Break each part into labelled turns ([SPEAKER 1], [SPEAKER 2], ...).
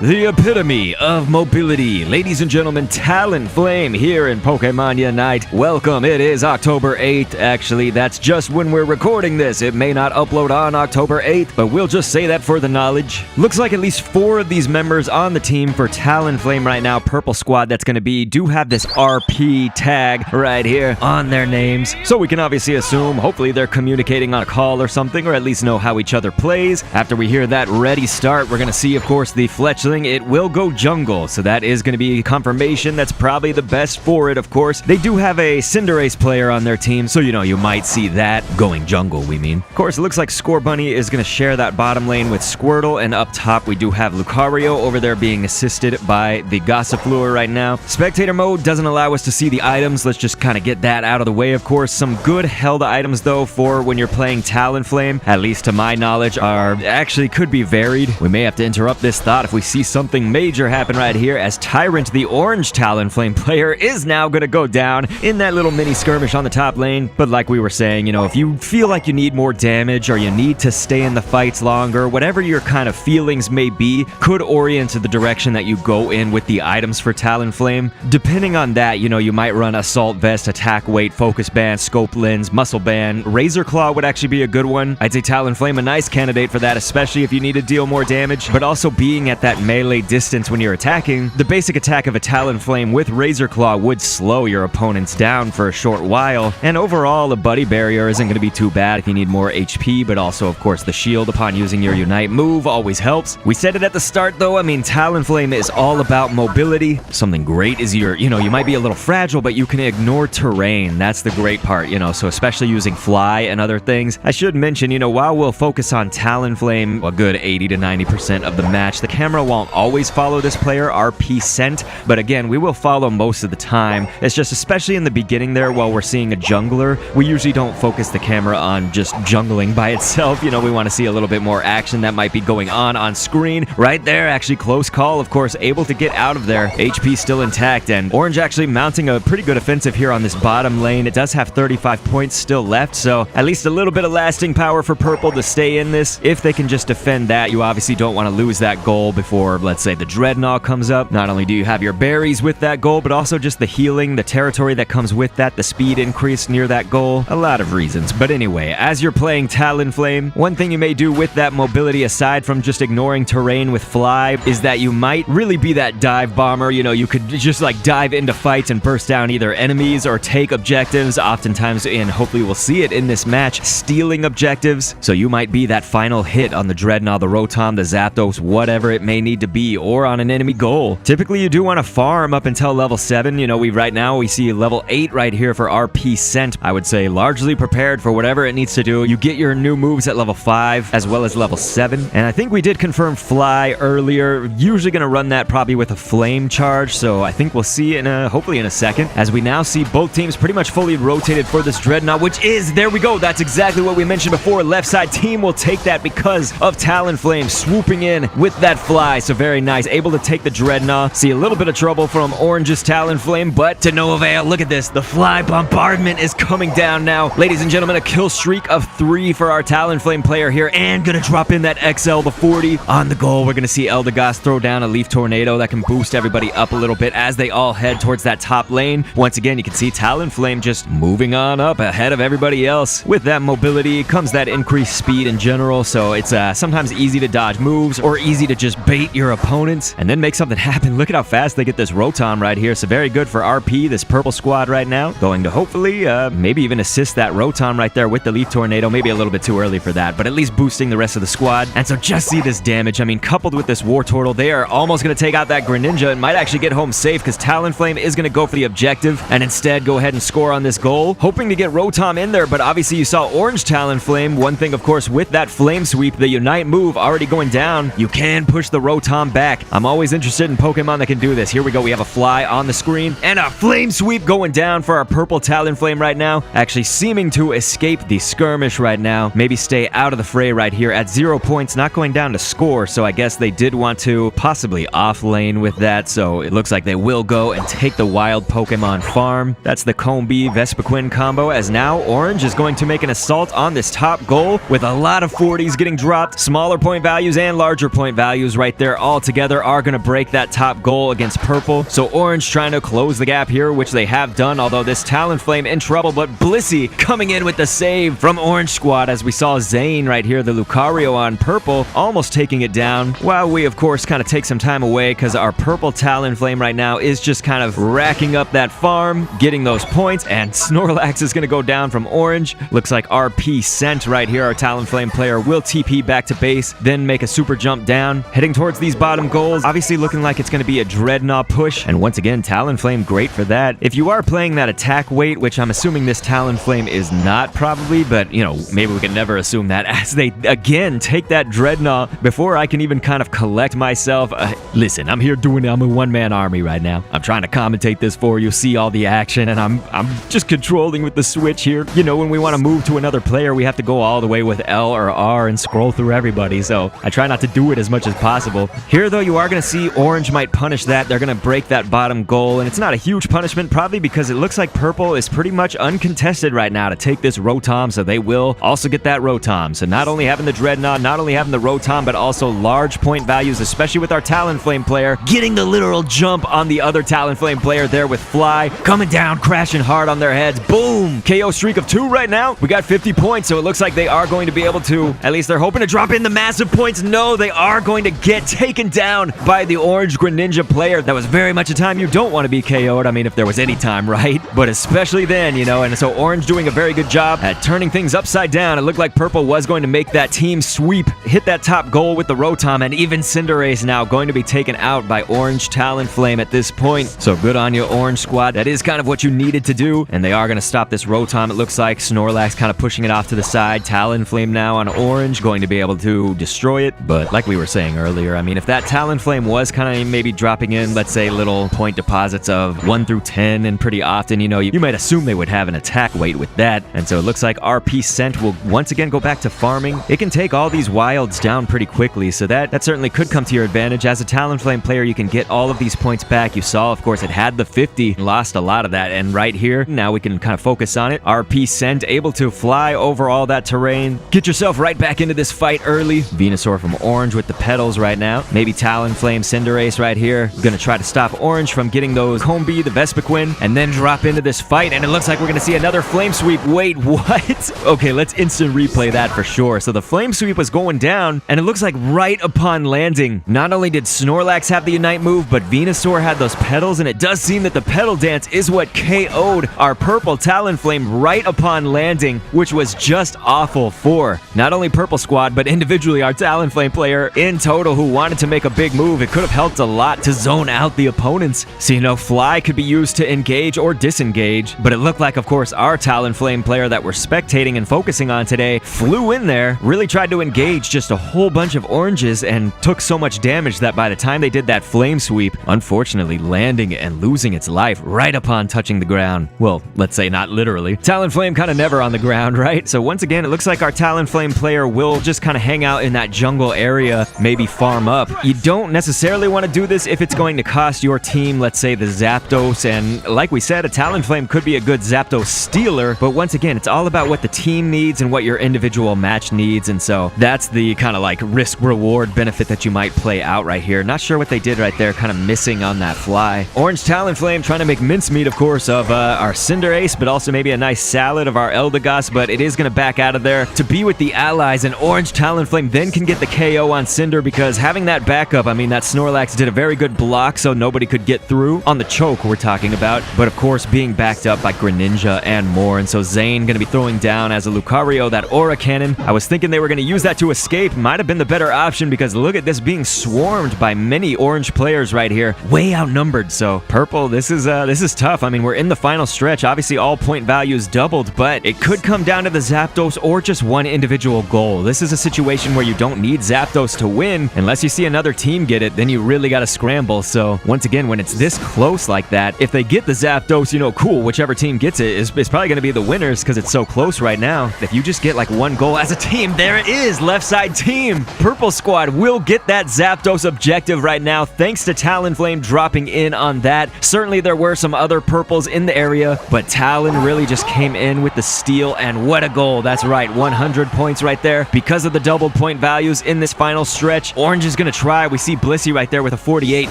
[SPEAKER 1] The epitome of mobility. Ladies and gentlemen, Talonflame here in Pokemon Unite. Welcome. It is October 8th. Actually, that's just when we're recording this. It may not upload on October 8th, but we'll just say that for the knowledge. Looks like at least 4 of these members on the team for Talonflame right now, Purple Squad that's going to be, do have this RP tag right here on their names. So we can obviously assume, hopefully they're communicating on a call or something, or at least know how each other plays. After we hear that ready start, we're going to see, of course, the Fletchling. It will go jungle, so that is going to be confirmation. That's probably the best for it, of course. They do have a Cinderace player on their team, so you might see that going jungle, we mean. Of course, it looks like Scorbunny is going to share that bottom lane with Squirtle, and up top we do have Lucario over there being assisted by the Gossifleur right now. Spectator mode doesn't allow us to see the items. Let's just kind of get that out of the way, of course. Some good held items, though, for when you're playing Talonflame, at least to my knowledge, are actually could be varied. We may have to interrupt this thought if we see something major happen right here, as Tyrant, the orange Talonflame player, is now going to go down in that little mini skirmish on the top lane. But like we were saying, if you feel like you need more damage or you need to stay in the fights longer, whatever your kind of feelings may be, could orient to the direction that you go in with the items for Talonflame. Depending on that, you might run Assault Vest, Attack Weight, Focus Band, Scope Lens, Muscle Band. Razor Claw would actually be a good one. I'd say Talonflame a nice candidate for that, especially if you need to deal more damage, but also being at that melee distance when you're attacking, the basic attack of a Talonflame with Razor Claw would slow your opponents down for a short while, and overall a Buddy Barrier isn't going to be too bad if you need more HP, but also of course the shield upon using your Unite move always helps. We said it at the start though, Talonflame is all about mobility. Something great is you might be a little fragile, but you can ignore terrain. That's the great part, so especially using Fly and other things. I should mention, while we'll focus on Talonflame a good 80 to 90% of the match, the camera won't always follow this player, RP scent, but again, we will follow most of the time. It's just, especially in the beginning there, while we're seeing a jungler, we usually don't focus the camera on just jungling by itself. We want to see a little bit more action that might be going on screen. Right there, actually close call, of course, able to get out of there. HP still intact, and Orange actually mounting a pretty good offensive here on this bottom lane. It does have 35 points still left, so at least a little bit of lasting power for Purple to stay in this. If they can just defend that, you obviously don't want to lose that goal before, let's say, the Dreadnought comes up. Not only do you have your berries with that goal, but also just the healing, the territory that comes with that, the speed increase near that goal. A lot of reasons. But anyway, as you're playing Talonflame, one thing you may do with that mobility, aside from just ignoring terrain with Fly, is that you might really be that dive bomber. You could just dive into fights and burst down either enemies or take objectives, oftentimes, and hopefully we'll see it in this match, stealing objectives. So you might be that final hit on the Dreadnought, the Rotom, the Zapdos, whatever it may need to be, or on an enemy goal. Typically, you do want to farm up until level 7. Right now we see level 8 right here for RP Scent. I would say largely prepared for whatever it needs to do. You get your new moves at level 5 as well as level 7. And I think we did confirm Fly earlier. Usually going to run that probably with a Flame charge, so I think we'll see hopefully in a second, as we now see both teams pretty much fully rotated for this Dreadnought, which is, there we go, that's exactly what we mentioned before. Left side team will take that because of Talonflame swooping in with that Fly, so very nice. Able to take the Dreadnought. See a little bit of trouble from Orange's Talonflame, but to no avail. Look at this. The Fly bombardment is coming down now. Ladies and gentlemen, a kill streak of 3 for our Talonflame player here, and gonna drop in that XL, the 40. On the goal, we're gonna see Eldegoss throw down a Leaf Tornado that can boost everybody up a little bit as they all head towards that top lane. Once again, you can see Talonflame just moving on up ahead of everybody else. With that mobility comes that increased speed in general, so it's sometimes easy to dodge moves or easy to just bait your opponents and then make something happen. Look at how fast they get this Rotom right here, so very good for RP, this Purple Squad right now. Going to hopefully maybe even assist that Rotom right there with the Leaf Tornado. Maybe a little bit too early for that, but at least boosting the rest of the squad. And so just see this damage. Coupled with this War Turtle, they are almost going to take out that Greninja and might actually get home safe, because Talonflame is going to go for the objective and instead go ahead and score on this goal, hoping to get Rotom in there. But obviously you saw Orange Talonflame. One thing, of course, with that Flame Sweep, the Unite move already going down, you can push the Rotom back. I'm always interested in Pokemon that can do this. Here we go. We have a Fly on the screen and a Flame Sweep going down for our purple Talonflame right now, actually seeming to escape the skirmish right now. Maybe stay out of the fray right here at 0 points, not going down to score. So I guess they did want to possibly off lane with that. So it looks like they will go and take the wild Pokemon farm. That's the Combi Vespiquen combo, as now Orange is going to make an assault on this top goal with a lot of 40s getting dropped. Smaller point values and larger point values right there player all together are going to break that top goal against purple. So orange trying to close the gap here, which they have done, although this Talonflame in trouble, but Blissey coming in with the save from orange squad, as we saw Zane right here, the Lucario on purple, almost taking it down, while we of course kind of take some time away because our purple Talonflame right now is just kind of racking up that farm, getting those points, and Snorlax is going to go down from orange. Looks like RP sent right here. Our Talonflame player will TP back to base, then make a super jump down, heading towards these bottom goals. Obviously looking like it's going to be a Dreadnought push, and once again, Talonflame great for that. If you are playing that attack weight, which I'm assuming this Talonflame is not probably, but you know, maybe we can never assume that, as they again take that Dreadnought before I can even kind of collect myself. Listen, I'm here doing, I'm a one-man army right now. I'm trying to commentate this for you, see all the action, and I'm just controlling with the switch here. You know, when we want to move to another player, we have to go all the way with L or R and scroll through everybody, so I try not to do it as much as possible. Here, though, you are going to see orange might punish that. They're going to break that bottom goal, and it's not a huge punishment, probably because it looks like purple is pretty much uncontested right now to take this Rotom, so they will also get that Rotom. So not only having the Dreadnought, not only having the Rotom, but also large point values, especially with our Talonflame player, getting the literal jump on the other Talonflame player there with Fly, coming down, crashing hard on their heads. Boom! KO streak of 2 right now. We got 50 points, so it looks like they are going to be able to, at least they're hoping to drop in the massive points. No, they are going to get taken down by the orange Greninja player. That was very much a time you don't want to be KO'd. I mean, if there was any time, right? But especially then, you know, and so orange doing a very good job at turning things upside down. It looked like purple was going to make that team sweep, hit that top goal with the Rotom, and even Cinderace now going to be taken out by orange Talonflame at this point. So good on you, orange squad. That is kind of what you needed to do, and they are going to stop this Rotom. It looks like Snorlax kind of pushing it off to the side. Talonflame now on orange, going to be able to destroy it. But like we were saying earlier, I mean, if that Talonflame was kind of maybe dropping in, let's say, little point deposits of 1 through 10, and pretty often, you know, you might assume they would have an attack weight with that. And so it looks like RP Scent will once again go back to farming. It can take all these wilds down pretty quickly, so that certainly could come to your advantage. As a Talonflame player, you can get all of these points back. You saw, of course, it had the 50, lost a lot of that, and right here, now we can kind of focus on it. RP Scent able to fly over all that terrain. Get yourself right back into this fight early. Venusaur from orange with the petals right now. Maybe Talonflame, Cinderace right here. Gonna try to stop orange from getting those Combi, the Vespiquen, and then drop into this fight, and it looks like we're gonna see another Flame Sweep. Wait, what? Okay, let's instant replay that for sure. So the Flame Sweep was going down, and it looks like right upon landing, not only did Snorlax have the Unite move, but Venusaur had those petals, and it does seem that the Petal Dance is what KO'd our purple Talonflame right upon landing, which was just awful for not only purple squad, but individually our Talonflame player in total who wanted to make a big move. It could have helped a lot to zone out the opponents. So, you know, Fly could be used to engage or disengage, but it looked like, of course, our Talonflame player that we're spectating and focusing on today flew in there, really tried to engage just a whole bunch of oranges, and took so much damage that by the time they did that Flame Sweep, unfortunately landing and losing its life right upon touching the ground. Well, let's say not literally. Talonflame kind of never on the ground, right? So once again, it looks like our Talonflame player will just kind of hang out in that jungle area, maybe farm up. You don't necessarily want to do this if it's going to cost your team, let's say, the Zapdos, and like we said, a Talonflame could be a good Zapdos stealer, but once again, it's all about what the team needs and what your individual match needs, and so that's the kind of like risk-reward benefit that you might play out right here. Not sure what they did right there, kind of missing on that fly. Orange Talonflame trying to make mincemeat, of course, of our Cinderace, but also maybe a nice salad of our Eldegoss, but it is going to back out of there to be with the allies, and Orange Talonflame then can get the KO on Cinder, because having that backup, I mean, that Snorlax did a very good block so nobody could get through on the choke we're talking about, but of course being backed up by Greninja and more, and so Zane going to be throwing down as a Lucario that Aura Cannon. I was thinking they were going to use that to escape. Might have been the better option, because look at this being swarmed by many orange players right here, way outnumbered. So purple, this is tough. I mean, we're in the final stretch. Obviously all point values doubled, but it could come down to the Zapdos or just one individual goal. This is a situation where you don't need Zapdos to win. Unless you see another team get it, then you really got to scramble. So once again, when it's this close like that, if they get the Zapdos, you know, cool, whichever team gets it is probably going to be the winners, because it's so close right now. If you just get like one goal as a team, there it is, left side team. Purple squad will get that Zapdos objective right now, thanks to Talonflame dropping in on that. Certainly there were some other purples in the area, but Talon really just came in with the steal, and what a goal. That's right, 100 points right there because of the double point values in this final stretch. Orange is just gonna try. We see Blissey right there with a 48.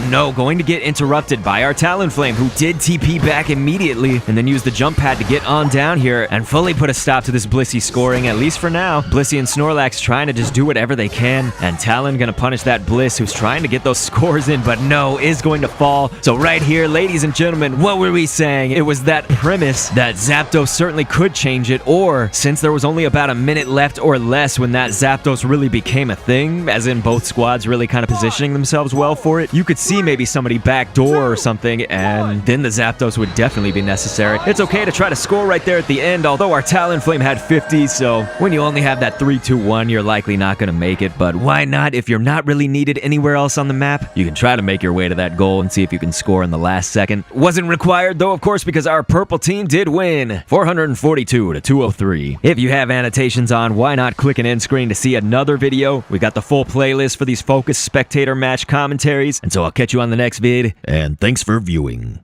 [SPEAKER 1] No, going to get interrupted by our Talonflame, who did TP back immediately and then used the jump pad to get on down here and fully put a stop to this Blissey scoring, at least for now. Blissey and Snorlax trying to just do whatever they can, and Talon gonna punish that Bliss, who's trying to get those scores in, but no, is going to fall. So right here, ladies and gentlemen, what were we saying? It was that premise that Zapdos certainly could change it, or since there was only about a minute left or less when that Zapdos really became a thing, as in both squads really kind of positioning themselves well for it, you could see maybe somebody backdoor or something, and then the Zapdos would definitely be necessary. It's okay to try to score right there at the end, although our Talonflame had 50, so when you only have that 3-2-1, you're likely not going to make it, but why not? If you're not really needed anywhere else on the map, you can try to make your way to that goal and see if you can score in the last second. Wasn't required though, of course, because our purple team did win 442-203. If you have annotations on, why not click an end screen to see another video? We got the full playlist for these focused spectator match commentaries, and so I'll catch you on the next vid, and thanks for viewing.